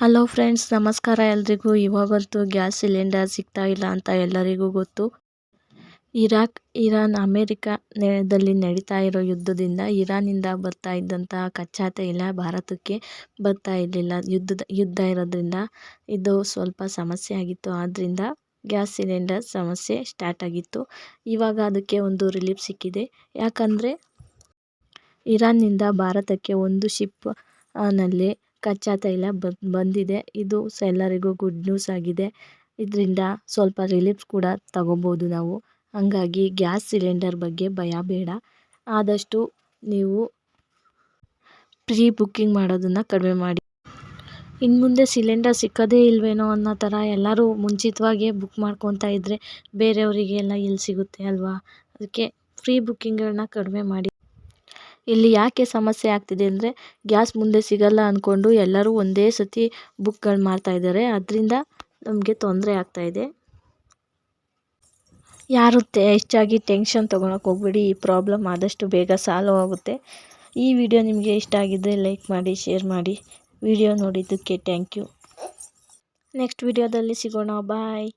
Hello friends, ನಮಸ್ಕಾರ ಎಲ್ರಿಗೂ. ಇವಾಗಂತೂ ಗ್ಯಾಸ್ ಸಿಲಿಂಡರ್ ಸಿಗ್ತಾ ಇಲ್ಲ ಅಂತ ಎಲ್ಲರಿಗೂ ಗೊತ್ತು. ಇರಾನ್ ಅಮೆರಿಕದಲ್ಲಿ ನಡೀತಾ ಇರೋ ಯುದ್ಧದಿಂದ ಇರಾನಿಂದ ಬರ್ತಾ ಇದ್ದಂತಹ ಕಚ್ಚಾ ತೈಲ ಭಾರತಕ್ಕೆ ಬರ್ತಾ ಇರಲಿಲ್ಲ. ಯುದ್ಧ ಇರೋದ್ರಿಂದ ಇದು ಸ್ವಲ್ಪ ಸಮಸ್ಯೆ ಆಗಿತ್ತು. ಆದ್ದರಿಂದ ಗ್ಯಾಸ್ ಸಿಲಿಂಡರ್ ಸಮಸ್ಯೆ ಸ್ಟಾರ್ಟ್ ಆಗಿತ್ತು. ಇವಾಗ ಅದಕ್ಕೆ ಒಂದು ರಿಲೀಫ್ ಸಿಕ್ಕಿದೆ. ಯಾಕಂದರೆ ಇರಾನ್ನಿಂದ ಭಾರತಕ್ಕೆ ಒಂದು ಶಿಪ್ ನಲ್ಲಿ ಕಚ್ಚಾ ತೈಲ ಬಂದಿದೆ. ಇದು ಎಲ್ಲರಿಗೂ ಗುಡ್ ನ್ಯೂಸ್ ಆಗಿದೆ. ಇದರಿಂದ ಸ್ವಲ್ಪ ರಿಲೀಫ್ ಕೂಡ ತಗೋಬೋದು ನಾವು. ಹಾಗಾಗಿ ಗ್ಯಾಸ್ ಸಿಲಿಂಡರ್ ಬಗ್ಗೆ ಭಯ ಬೇಡ. ಆದಷ್ಟು ನೀವು ಪ್ರೀ ಬುಕ್ಕಿಂಗ್ ಮಾಡೋದನ್ನು ಕಡಿಮೆ ಮಾಡಿ. ಇನ್ನು ಮುಂದೆ ಸಿಲಿಂಡರ್ ಸಿಕ್ಕೋದೇ ಇಲ್ವೇನೋ ಅನ್ನೋ ಥರ ಎಲ್ಲರೂ ಮುಂಚಿತವಾಗೇ ಬುಕ್ ಮಾಡ್ಕೊತಾ ಇದ್ದರೆ ಬೇರೆಯವರಿಗೆಲ್ಲ ಎಲ್ಲಿ ಸಿಗುತ್ತೆ ಅಲ್ವಾ? ಅದಕ್ಕೆ ಫ್ರೀ ಬುಕ್ಕಿಂಗ್ಗಳನ್ನ ಕಡಿಮೆ ಮಾಡಿ. ಇಲ್ಲಿ ಯಾಕೆ ಸಮಸ್ಯೆ ಆಗ್ತಿದೆ ಅಂದರೆ ಗ್ಯಾಸ್ ಮುಂದೆ ಸಿಗಲ್ಲ ಅಂದ್ಕೊಂಡು ಎಲ್ಲರೂ ಒಂದೇ ಸತಿ ಬುಕ್ಗಳು ಮಾಡ್ತಾ ಇದ್ದಾರೆ. ಅದರಿಂದ ನಮಗೆ ತೊಂದರೆ ಆಗ್ತಾಯಿದೆ. ಯಾರು ಹೆಚ್ಚಾಗಿ ಟೆನ್ಷನ್ ತೊಗೊಳಕ್ಕೆ ಹೋಗ್ಬೇಡಿ. ಈ ಪ್ರಾಬ್ಲಮ್ ಆದಷ್ಟು ಬೇಗ ಸಾಲ್ವ್ ಆಗುತ್ತೆ. ಈ ವಿಡಿಯೋ ನಿಮಗೆ ಇಷ್ಟ ಆಗಿದ್ದರೆ ಲೈಕ್ ಮಾಡಿ, ಶೇರ್ ಮಾಡಿ. ವಿಡಿಯೋ ನೋಡಿದ್ದಕ್ಕೆ ಥ್ಯಾಂಕ್ ಯು. ನೆಕ್ಸ್ಟ್ ವಿಡಿಯೋದಲ್ಲಿ ಸಿಗೋಣ. ಬಾಯ್.